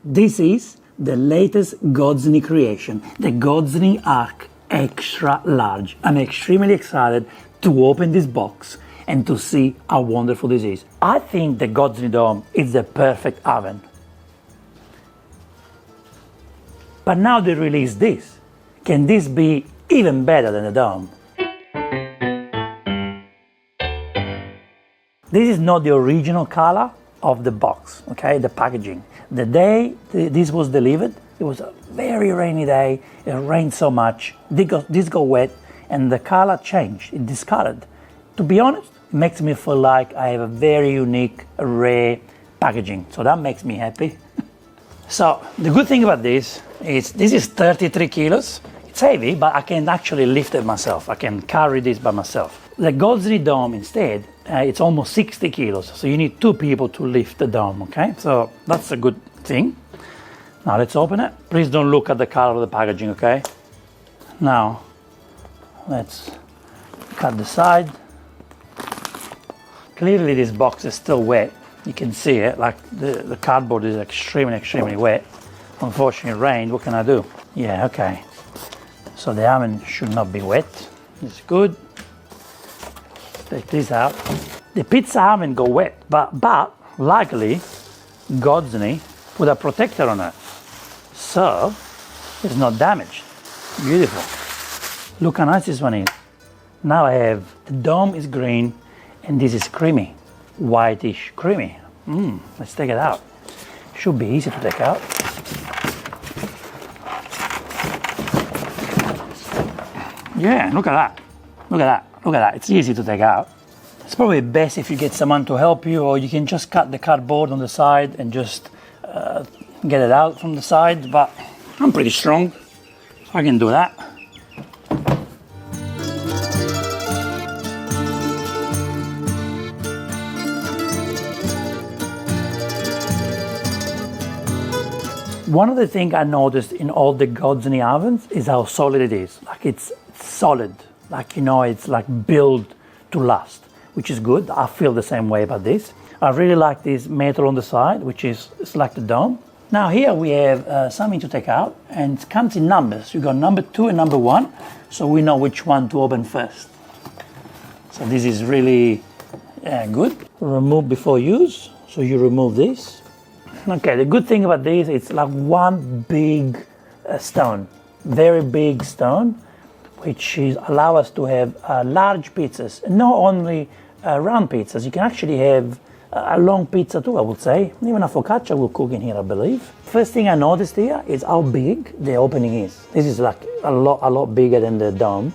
This is the latest Gozney creation, the Gozney Arc Extra Large. I'm extremely excited to open this box and to see how wonderful this is. I think the Gozney Dome is the perfect oven. But now they release this. Can this be even better than the Dome? This is not the original color of the box, okay, the packaging. The day this was delivered, it was a very rainy day. It rained so much, this got wet, and the color changed, it discolored. To be honest, it makes me feel like I have a very unique, rare packaging. So that makes me happy. So the good thing about this is 33 kilos. It's heavy, but I can actually lift it myself. I can carry this by myself. The Gozney Dome instead, it's almost 60 kilos. So you need 2 people to lift the dome, okay? So that's a good thing. Now let's open it. Please don't look at the color of the packaging, okay? Now, let's cut the side. Clearly this box is still wet. You can see it, like the cardboard is extremely wet. Unfortunately it rained, what can I do? Yeah, okay. So the oven should not be wet. It's good. Take this out. The pizza oven go wet, but luckily Gozney put a protector on it, so it's not damaged. Beautiful. Look how nice this one is. Now I have the dome is green and this is creamy, whitish creamy. Let's take it out. Should be easy to take out. Yeah, look at that. Look at that. Look at that. It's easy to take out. It's probably best if you get someone to help you, or you can just cut the cardboard on the side and just get it out from the side, but I'm pretty strong, so I can do that. One of the things I noticed in all the Gozney ovens is how solid it is. Like it's solid, like, you know, it's like built to last, which is good. I feel the same way about this. I really like this metal on the side, which is it's like the dome. Now here we have something to take out, and it comes in numbers. You got number 2 and number 1, so we know which one to open first. So this is really good. Remove before use, so you remove this. Okay, the good thing about this, it's like one big stone, very big stone, which allow us to have large pizzas. Not only round pizzas, you can actually have a long pizza too, I would say. Even a focaccia will cook in here, I believe. First thing I noticed here is how big the opening is. This is like a lot bigger than the dome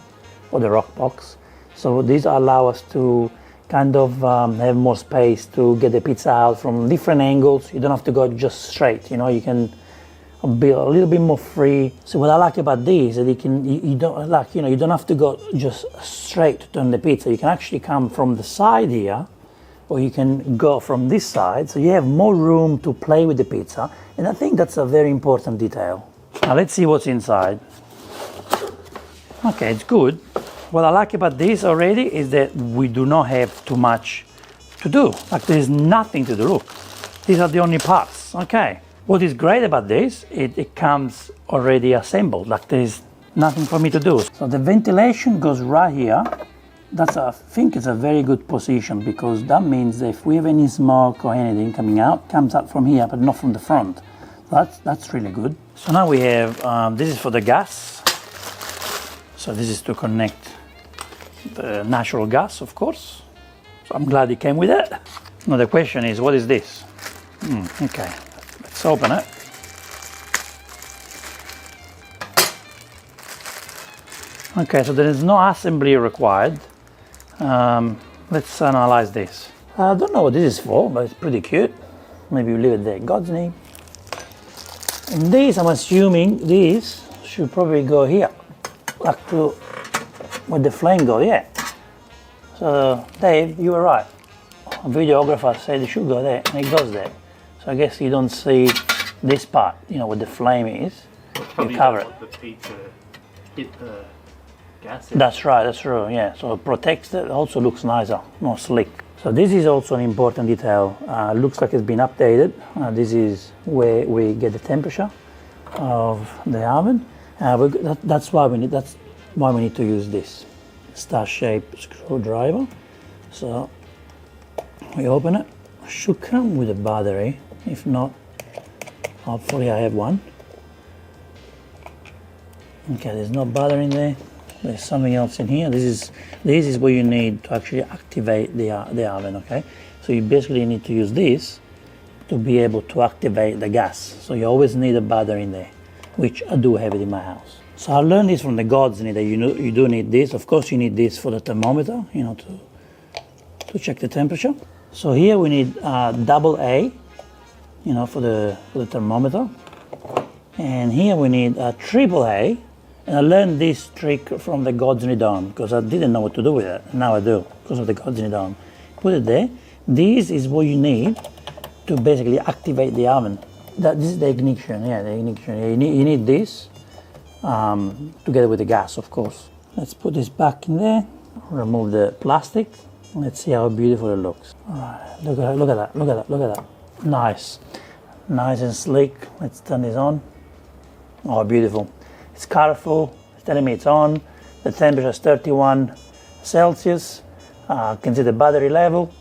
or the rock box. So these allow us to kind of have more space to get the pizza out from different angles. You don't have to go just straight, you know, you can be a little bit more free. So what I like about these is that you don't have to go just straight on the pizza. You can actually come from the side here, or you can go from this side, so you have more room to play with the pizza, and I think that's a very important detail. Now let's see what's inside. Okay, it's good. What I like about this already is that we do not have too much to do. Like there is nothing to do. Look, these are the only parts. Okay. What is great about this, it comes already assembled. Like there is nothing for me to do. So the ventilation goes right here. I think it's a very good position, because that means that if we have any smoke or anything coming out, it comes out from here, but not from the front. That's really good. So now we have, this is for the gas. So this is to connect the natural gas, of course. So I'm glad it came with it. Now the question is, what is this? Okay, let's open it. Okay, so there is no assembly required. Let's analyze this. I don't know what this is for, but it's pretty cute. Maybe we leave it there. Gozney. And these, I'm assuming, these should probably go here, like to where the flame goes, yeah. So, Dave, you were right. A videographer said it should go there, and it goes there. So I guess you don't see this part, you know, where the flame is. You cover it. The pizza hit the gas. That's right, that's true, yeah. So it protects it, also looks nicer, more slick. So this is also an important detail. Looks like it's been updated. This is where we get the temperature of the oven. That's why we need to use this star-shaped screwdriver. So we open it. Should come with a battery. If not, hopefully I have one. Okay, there's no battery in there. There's something else in here. This is what you need to actually activate the oven. Okay, so you basically need to use this to be able to activate the gas. So you always need a battery in there, which I do have it in my house. So I learned this from the Gozney that you do need this. Of course, you need this for the thermometer, to check the temperature. So here we need double A, for the thermometer, and here we need triple A. And I learned this trick from the Gozney dome because I didn't know what to do with it. Now I do because of the Gozney dome. Put it there. This is what you need to basically activate the oven. This is the ignition. Yeah, the ignition. You need this together with the gas, of course. Let's put this back in there. Remove the plastic. Let's see how beautiful it looks. All right, look at that. Nice and sleek. Let's turn this on. Oh, beautiful. It's colorful. It's telling me it's on. The temperature is 31 Celsius. Can see the battery level.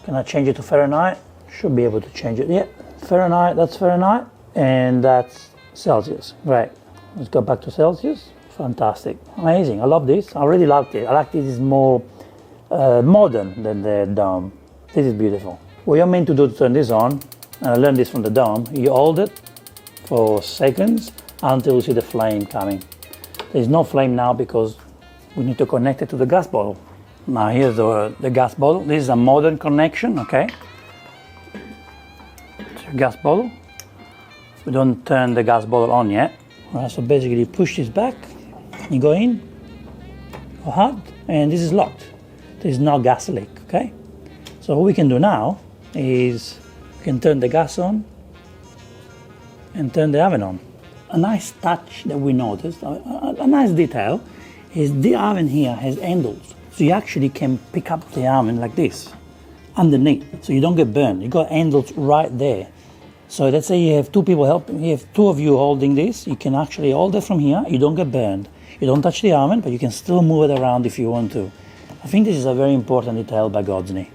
Can I change it to Fahrenheit? Should be able to change it. Yeah, Fahrenheit. That's Fahrenheit, and that's Celsius. Great. Let's go back to Celsius. Fantastic. Amazing. I love this. I really liked it. I like this is more modern than the dome. This is beautiful. What you're meant to do to turn this on, and I learned this from the dome, you hold it for seconds until you see the flame coming. There's no flame now because we need to connect it to the gas bottle. Now here's the gas bottle. This is a modern connection, okay? It's your gas bottle. We don't turn the gas bottle on yet. All right, so basically you push this back, you go in, go hard, and this is locked. There's no gas leak, okay? So what we can do now is we can turn the gas on and turn the oven on. A nice touch that we noticed, a nice detail, is the oven here has handles. So you actually can pick up the oven like this, underneath, so you don't get burned. You got handles right there. So let's say you have two people helping, you have two of you holding this, you can actually hold it from here, you don't get burned. You don't touch the oven, but you can still move it around if you want to. I think this is a very important detail by Gozney.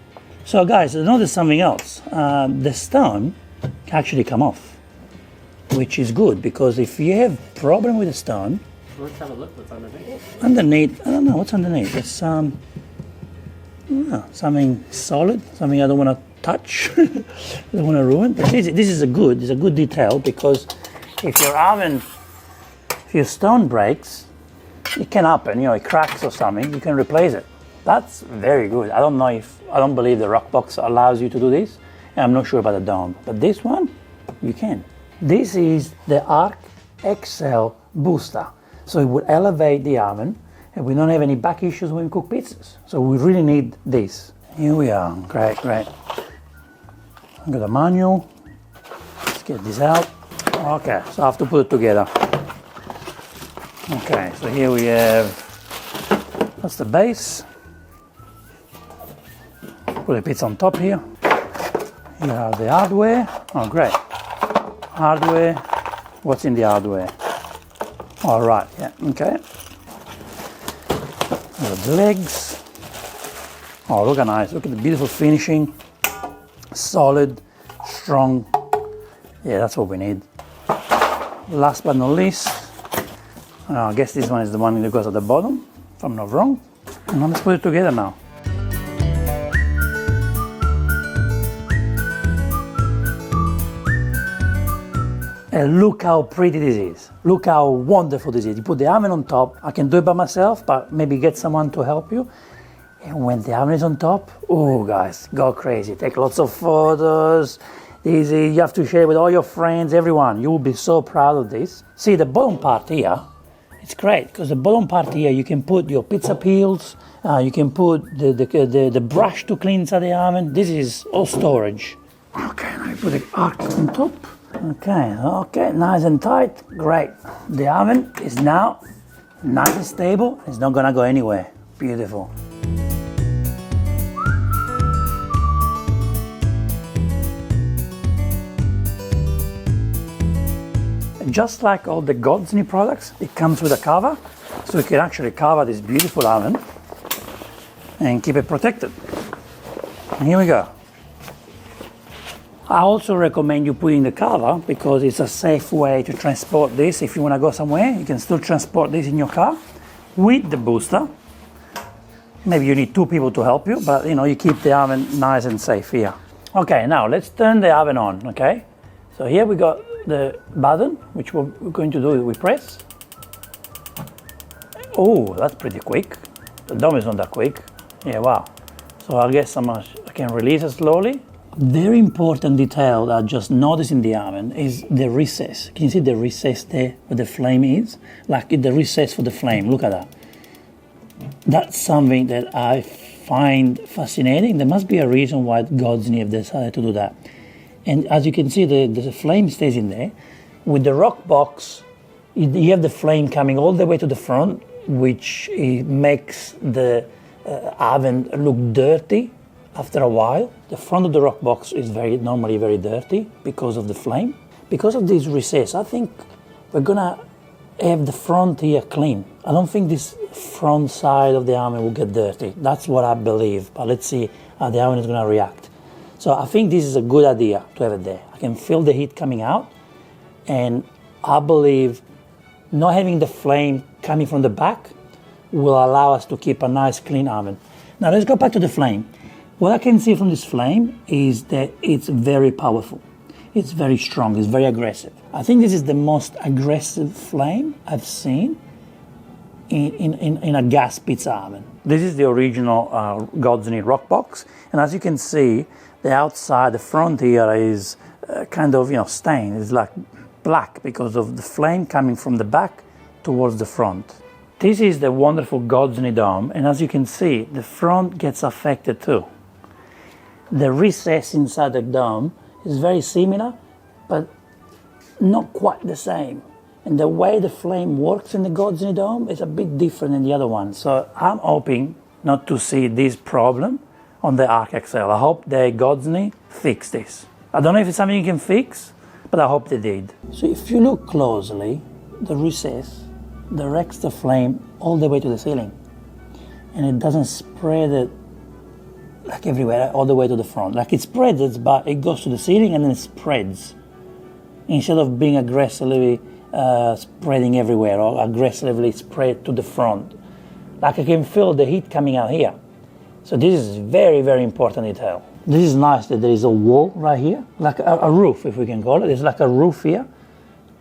So guys, I noticed something else. The stone can actually come off, which is good, because if you have problem with the stone, let's have a look what's underneath. Underneath, I don't know what's underneath. It's something solid, something I don't want to touch. I don't want to ruin. But this is a good detail, because if your stone breaks, it can happen. It cracks or something. You can replace it. That's very good. I don't believe the Rockbox allows you to do this, and I'm not sure about the dome. But this one, you can. This is the Arc XL booster. So it will elevate the oven, and we don't have any back issues when we cook pizzas. So we really need this. Here we are. Great. I've got a manual. Let's get this out. Okay, so I have to put it together. Okay, so here we have, that's the base. Put the pizza on top here. You have the hardware. Oh, great. Hardware. What's in the hardware? All right, yeah, okay. The legs. Oh, look how nice. Look at the beautiful finishing. Solid, strong. Yeah, that's what we need. Last but not least, I guess this one is the one that goes at the bottom, if I'm not wrong. And let's put it together now. And look how pretty this is. Look how wonderful this is. You put the oven on top. I can do it by myself, but maybe get someone to help you. And when the oven is on top, oh guys, go crazy. Take lots of photos. Easy. You have to share with all your friends, everyone. You will be so proud of this. See the bottom part here, it's great, because the bottom part here, you can put your pizza peels, you can put the brush to clean inside the oven. This is all storage. Okay, now you put the arc on top. Okay, nice and tight, great. The oven is now nice and stable. It's not gonna go anywhere. Beautiful. just like all the Gozney products, it comes with a cover, so you can actually cover this beautiful oven and keep it protected. And here we go. I also recommend you putting the cover because it's a safe way to transport this. If you want to go somewhere, you can still transport this in your car with the booster. Maybe you need 2 people to help you, but you keep the oven nice and safe here. Okay, now let's turn the oven on, okay? So here we got the button, which we're going to do, we press. Oh, that's pretty quick. The dome is not that quick. Yeah, wow. So I guess I can release it slowly. Very important detail that I just noticed in the oven is the recess. Can you see the recess there where the flame is? Like the recess for the flame, look at that. That's something that I find fascinating. There must be a reason why Gozney have decided to do that. And as you can see, the flame stays in there. With the rock box, you have the flame coming all the way to the front, which makes the oven look dirty. After a while, the front of the rock box is normally very dirty because of the flame. Because of this recess, I think we're gonna have the front here clean. I don't think this front side of the oven will get dirty. That's what I believe, but let's see how the oven is gonna react. So I think this is a good idea to have it there. I can feel the heat coming out, and I believe not having the flame coming from the back will allow us to keep a nice clean oven. Now let's go back to the flame. What I can see from this flame is that it's very powerful. It's very strong, it's very aggressive. I think this is the most aggressive flame I've seen in a gas pizza oven. This is the original Gozney rock box, and as you can see, the outside, the front here is kind of stained. It's like black because of the flame coming from the back towards the front. This is the wonderful Gozney dome, and as you can see, the front gets affected too. The recess inside the dome is very similar, but not quite the same. And the way the flame works in the Gozney dome is a bit different than the other one. So I'm hoping not to see this problem on the Arc XL. I hope the Gozney fix this. I don't know if it's something you can fix, but I hope they did. So if you look closely, the recess directs the flame all the way to the ceiling. And it doesn't spread it like everywhere, all the way to the front. Like it spreads, but it goes to the ceiling and then it spreads. Instead of being aggressively spreading everywhere or aggressively spread to the front. Like I can feel the heat coming out here. So this is very, very important detail. This is nice that there is a wall right here, like a roof, if we can call it. There's like a roof here,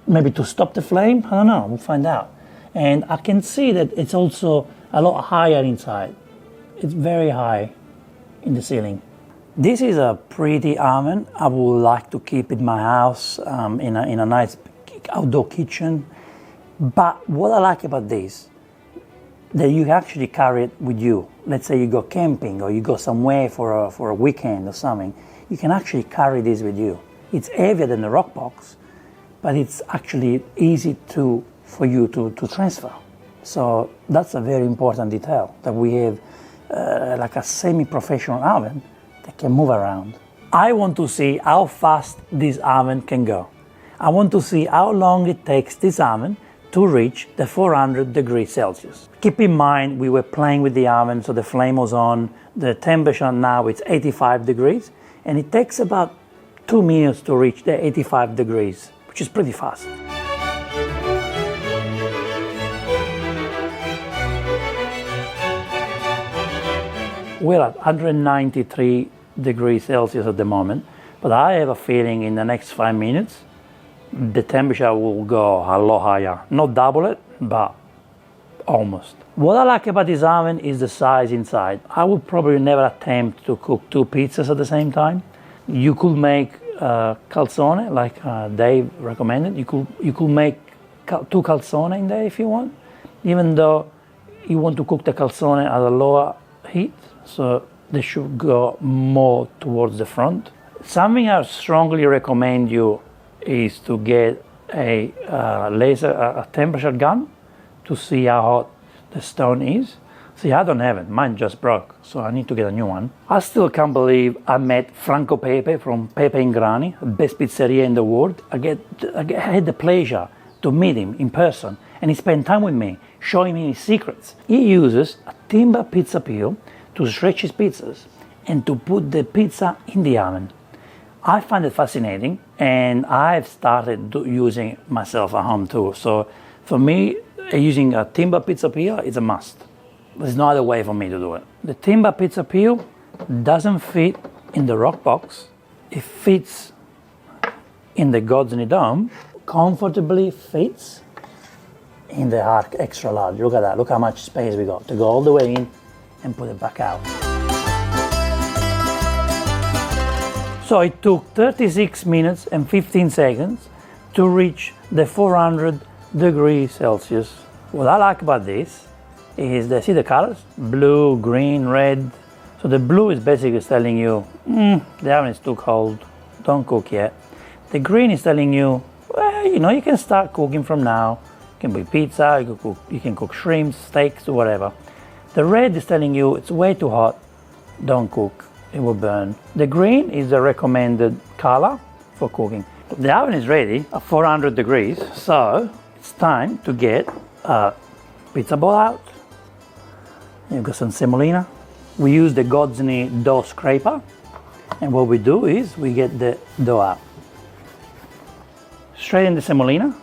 maybe to stop the flame. I don't know, we'll find out. And I can see that it's also a lot higher inside. It's very high in the ceiling. This is a pretty oven. I would like to keep in my house in a nice outdoor kitchen. But what I like about this, that you actually carry it with you. Let's say you go camping or you go somewhere for a weekend or something, you can actually carry this with you. It's heavier than the rock box, but it's actually easy for you to transfer. So that's a very important detail, that we have like a semi-professional oven that can move around. I want to see how fast this oven can go. I want to see how long it takes this oven to reach the 400 degrees Celsius. Keep in mind, we were playing with the oven, so the flame was on. The temperature now it's 85 degrees, and it takes about 2 minutes to reach the 85 degrees, which is pretty fast. We're at 193 degrees Celsius at the moment, but I have a feeling in the next 5 minutes, the temperature will go a lot higher. Not double it, but almost. What I like about this oven is the size inside. I would probably never attempt to cook 2 pizzas at the same time. You could make calzone, like Dave recommended. You could make 2 calzone in there if you want, even though you want to cook the calzone at a lower heat, so they should go more towards the front. Something I strongly recommend you is to get a temperature gun to see how hot the stone is. See, I don't have it, mine just broke, so I need to get a new one. I still can't believe I met Franco Pepe from Pepe in Grani, best pizzeria in the world. I had the pleasure to meet him in person, and he spent time with me, showing me his secrets. He uses a timber pizza peel to stretch his pizzas and to put the pizza in the oven. I find it fascinating, and I've started using it myself at home too. So for me, using a timber pizza peel is a must. There's no other way for me to do it. The timber pizza peel doesn't fit in the rock box. It fits in the Gozney dome, comfortably fits in the Arc extra large. Look at that, look how much space we got to go all the way in and put it back out. So it took 36 minutes and 15 seconds to reach the 400 degrees Celsius. What I like about this is see the colors? Blue, green, red. So the blue is basically telling you, the oven is too cold, don't cook yet. The green is telling you, well, you can start cooking from now. It can be pizza, you can cook shrimps, steaks, whatever. The red is telling you it's way too hot, don't cook, it will burn. The green is the recommended color for cooking. The oven is ready at 400 degrees, so it's time to get a pizza bowl out. You've got some semolina. We use the Gozney dough scraper, and what we do is we get the dough out. Straight in the semolina.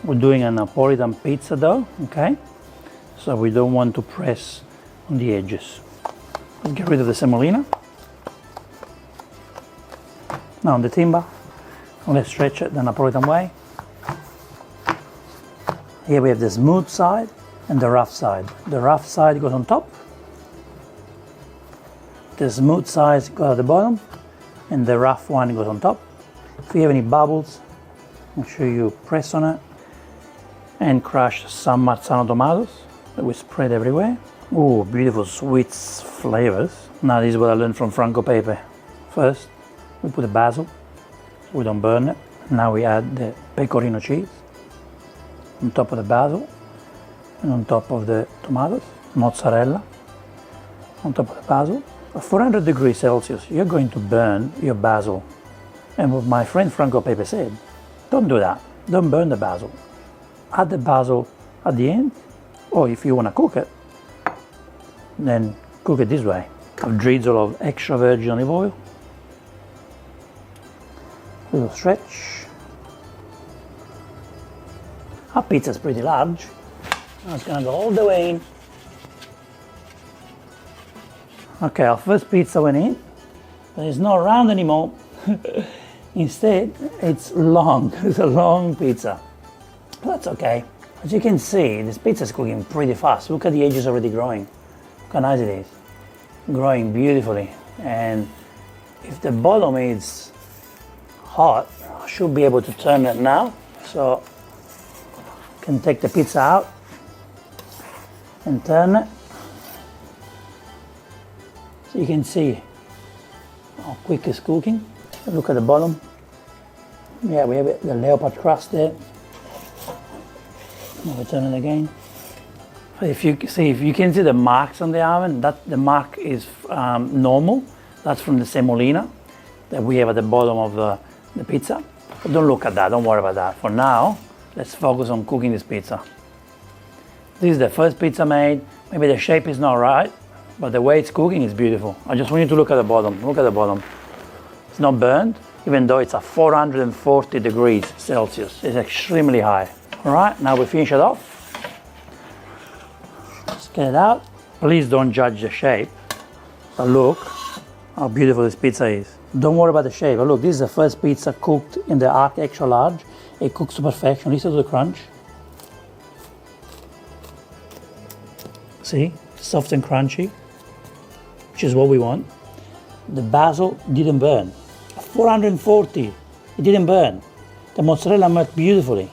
We're doing a Neapolitan pizza dough, okay? So we don't want to press on the edges. Let's get rid of the semolina. Now on the timber, let's stretch it the Neapolitan way. Here we have the smooth side and the rough side. The rough side goes on top. The smooth side goes at the bottom, and the rough one goes on top. If you have any bubbles, make sure you press on it and crush some Marzano tomatoes that we spread everywhere. Oh, beautiful sweet flavors. Now this is what I learned from Franco Pepe. First, we put the basil so we don't burn it. Now we add the pecorino cheese on top of the basil and on top of the tomatoes, mozzarella on top of the basil. At 400 degrees Celsius, you're going to burn your basil. And what my friend Franco Pepe said, don't do that. Don't burn the basil. Add the basil at the end, or if you want to cook it, then cook it this way. A drizzle of extra virgin olive oil, little stretch. Our pizza is pretty large. Now it's going to go all the way in. Okay, our first pizza went in, but it's not round anymore. Instead, it's long. It's a long pizza. That's okay. As you can see, this pizza is cooking pretty fast. Look at the edges already growing. Look how nice it is. Growing beautifully. And if the bottom is hot, I should be able to turn it now. So I can take the pizza out and turn it. So you can see how quick it's cooking. Look at the bottom. Yeah, we have the leopard crust there. Now we turn it again. If you can see the marks on the oven, the mark is normal. That's from the semolina that we have at the bottom of the pizza. But don't look at that, don't worry about that. For now, let's focus on cooking this pizza. This is the first pizza made. Maybe the shape is not right, but the way it's cooking is beautiful. I just want you to look at the bottom. Look at the bottom. It's not burned, even though it's at 440 degrees Celsius. It's extremely high. All right, now we finish it off. Let's get it out. Please don't judge the shape, but look how beautiful this pizza is. Don't worry about the shape. But look, this is the first pizza cooked in the Arc XL large. It cooks to perfection. Listen to the crunch. See, soft and crunchy, which is what we want. The basil didn't burn. 440, it didn't burn. The mozzarella melted beautifully.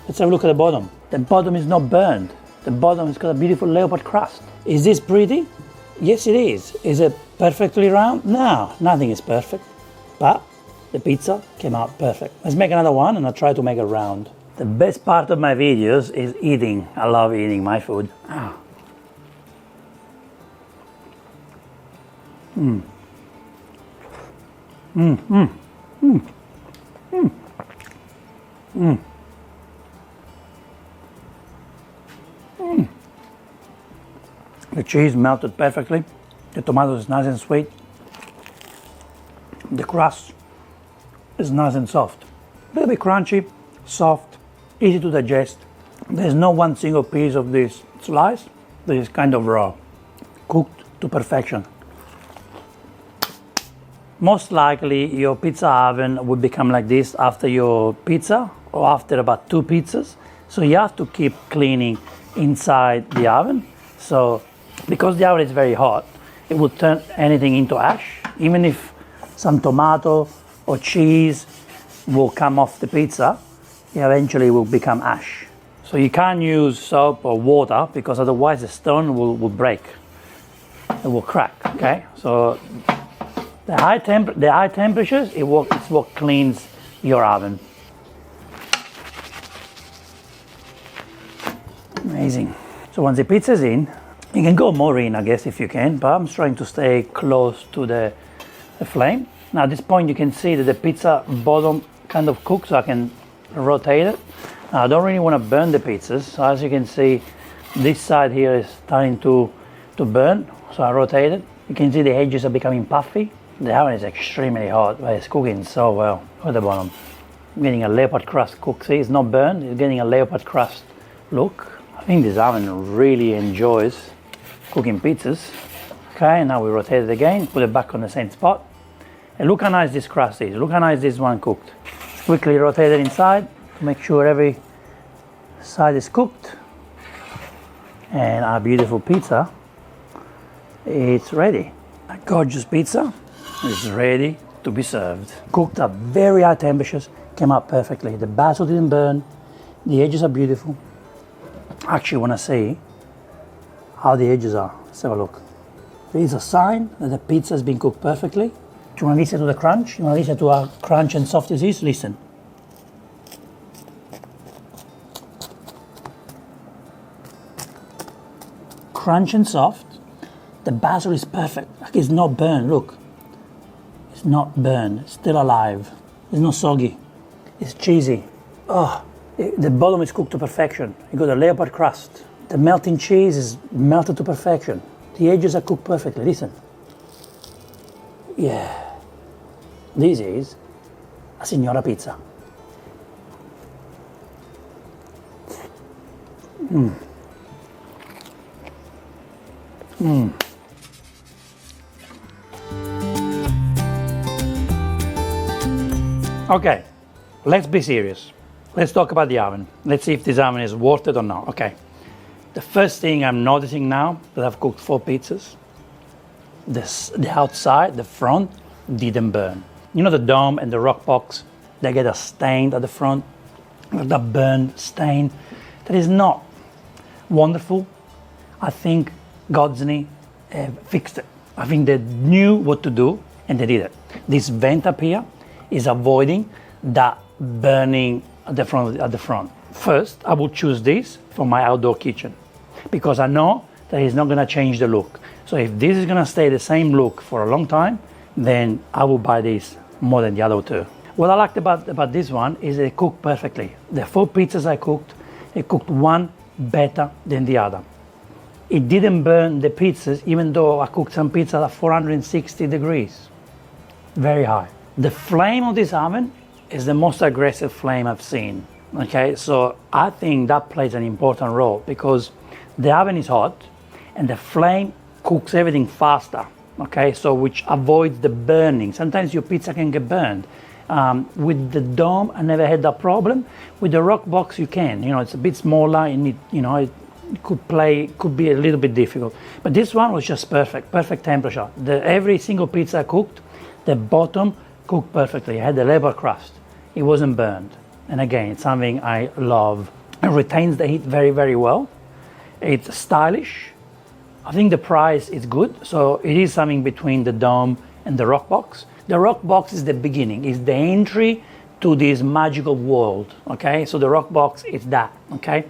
Let's have a look at the bottom. The bottom is not burned. The bottom has got a beautiful leopard crust. Is this pretty? Yes, it is. Is it perfectly round? No, nothing is perfect. But the pizza came out perfect. Let's make another one and I'll try to make it round. The best part of my videos is eating. I love eating my food. The cheese melted perfectly. The tomato is nice and sweet. The crust is nice and soft. A little bit crunchy, soft, easy to digest. There's no one single piece of this slice that is kind of raw, cooked to perfection. Most likely your pizza oven would become like this after your pizza or after about 2 pizzas. So you have to keep cleaning inside the oven. So because the oven is very hot, it will turn anything into ash. Even if some tomato or cheese will come off the pizza, it eventually will become ash. So you can't use soap or water because otherwise the stone will break. It will crack, okay? So the high temperatures, it's what cleans your oven. Amazing. So once the pizza's in, you can go more in, I guess, if you can, but I'm trying to stay close to the flame. Now at this point you can see that the pizza bottom kind of cooked, so I can rotate it. Now, I don't really want to burn the pizzas, so as you can see, this side here is starting to burn, so I rotate it. You can see the edges are becoming puffy. The oven is extremely hot, but it's cooking so well. Look at the bottom. I'm getting a leopard crust cook. See, it's not burned, it's getting a leopard crust look. I think this oven really enjoys cooking pizzas. Okay, now we rotate it again, put it back on the same spot. And look how nice this crust is. Look how nice this one cooked. Quickly rotate it inside to make sure every side is cooked. And our beautiful pizza, it's ready. A gorgeous pizza is ready to be served. Cooked at very high temperatures, came out perfectly. The basil didn't burn, the edges are beautiful. I actually want to see how the edges are. Let's have a look. There is a sign that the pizza has been cooked perfectly. Do you want to listen to the crunch? You want to listen to how crunch and soft it is? Listen. Crunch and soft. The basil is perfect. Like it's not burned, look. It's not burned, it's still alive. It's not soggy. It's cheesy. Oh, the bottom is cooked to perfection. You got a leopard crust. The melting cheese is melted to perfection. The edges are cooked perfectly, listen. Yeah. This is a signora pizza. Okay, let's be serious. Let's talk about the oven. Let's see if this oven is worth it or not. Okay. The first thing I'm noticing now that I've cooked 4 pizzas, the outside, the front, didn't burn. You know the dome and the rock box, they get a stain at the front, the burn stain. That is not wonderful. I think Gozney fixed it. I think they knew what to do and they did it. This vent up here is avoiding that burning at the front. First, I will choose this for my outdoor kitchen because I know that it's not going to change the look. So if this is going to stay the same look for a long time, then I will buy this more than the other 2. What I liked about this one is it cooked perfectly. The 4 pizzas I cooked, it cooked one better than the other. It didn't burn the pizzas even though I cooked some pizza at 460 degrees. Very high. The flame of this oven is the most aggressive flame I've seen. Okay, so I think that plays an important role because the oven is hot and the flame cooks everything faster. Okay, so which avoids the burning. Sometimes your pizza can get burned. With the dome, I never had that problem. With the rock box, you can. You know, it's a bit smaller and it could be a little bit difficult. But this one was just perfect temperature. Every single pizza I cooked, the bottom cooked perfectly. It had the leopard crust. It wasn't burned. And again, it's something I love. It retains the heat very, very well. It's stylish. I think the price is good. So it is something between the dome and the rock box. The rock box is the beginning, is the entry to this magical world. Okay, so the rock box is that. Okay,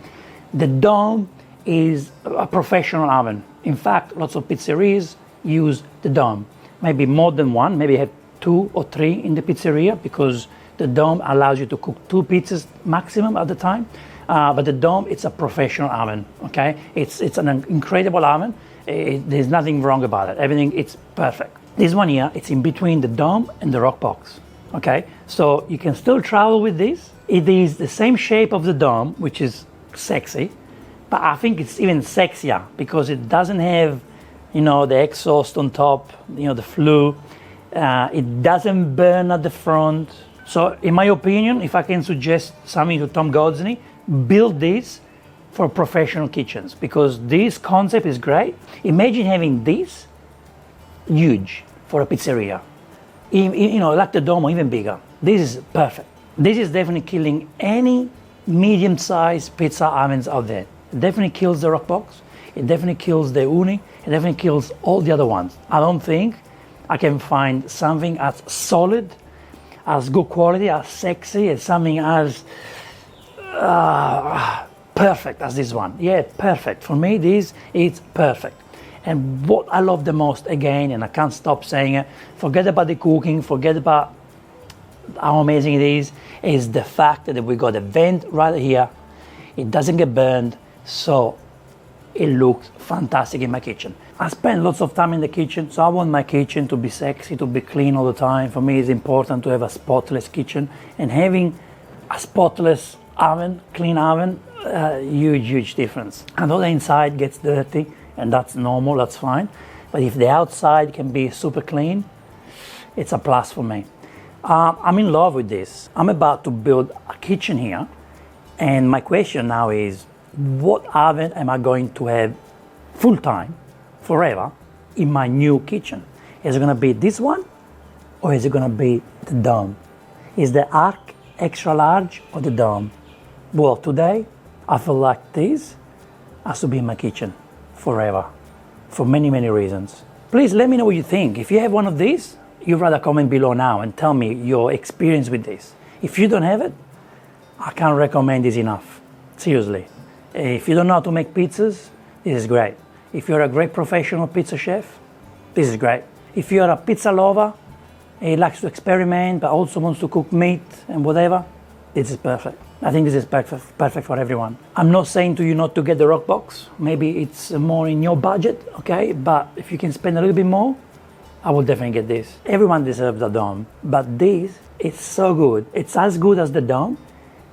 the dome is a professional oven. In fact, lots of pizzerias use the dome. Maybe more than one, maybe have 2 or 3 in the pizzeria because the dome allows you to cook 2 pizzas maximum at the time. But the dome, it's a professional oven, okay? It's an incredible oven. There's nothing wrong about it. Everything, it's perfect. This one here, it's in between the dome and the rock box, okay? So you can still travel with this. It is the same shape of the dome, which is sexy, but I think it's even sexier because it doesn't have, you know, the exhaust on top, you know, the flue. It doesn't burn at the front. So in my opinion, if I can suggest something to Tom Gozney, build this for professional kitchens because this concept is great. Imagine having this huge for a pizzeria, you know, like the dome or even bigger. This is perfect. This is definitely killing any medium-sized pizza ovens out there. It definitely kills the rock box. It definitely kills the uni. It definitely kills all the other ones. I don't think I can find something as solid, as good quality, as sexy, as something as perfect as this one. Yeah, perfect. For me, this is perfect. And what I love the most, again, and I can't stop saying it, forget about the cooking, forget about how amazing it is the fact that we got a vent right here. It doesn't get burned, so it looks fantastic in my kitchen. I spend lots of time in the kitchen, so I want my kitchen to be sexy, to be clean all the time. For me, it's important to have a spotless kitchen, and having a spotless oven, clean oven, huge difference. I know the inside gets dirty, and that's normal, that's fine. But if the outside can be super clean, it's a plus for me. I'm in love with this. I'm about to build a kitchen here, and my question now is, what oven am I going to have full time, forever, in my new kitchen? Is it gonna be this one, or is it gonna be the dome? Is the Arc extra large or the dome? Well, today, I feel like this has to be in my kitchen forever, for many reasons. Please let me know what you think. If you have one of these, you write a comment below now and tell me your experience with this. If you don't have it, I can't recommend this enough. Seriously. If you don't know how to make pizzas, this is great. If you're a great professional pizza chef, this is great. If you're a pizza lover, he likes to experiment but also wants to cook meat and whatever, this is perfect. I think this is perfect for everyone. I'm not saying to you not to get the rock box. Maybe it's more in your budget, okay? But if you can spend a little bit more, I will definitely get this. Everyone deserves the dome, but this is so good. It's as good as the dome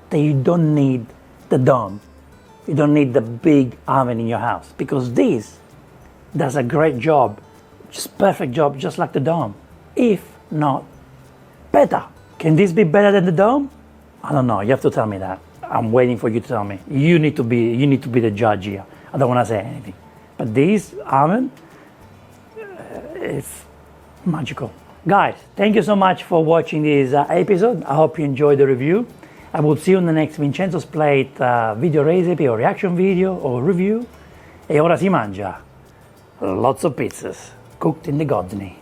that you don't need the dome. You don't need the big oven in your house because this does a great job, just perfect job, just like the dome. If not better. Can this be better than the dome? I don't know. You have to tell me that. I'm waiting for you to tell me. You need to be the judge here. I don't want to say anything. But this oven is magical. Guys, thank you so much for watching this episode. I hope you enjoyed the review. I will see you in the next Vincenzo's Plate video recipe or reaction video or review. E ora si mangia lots of pizzas cooked in the Gozney.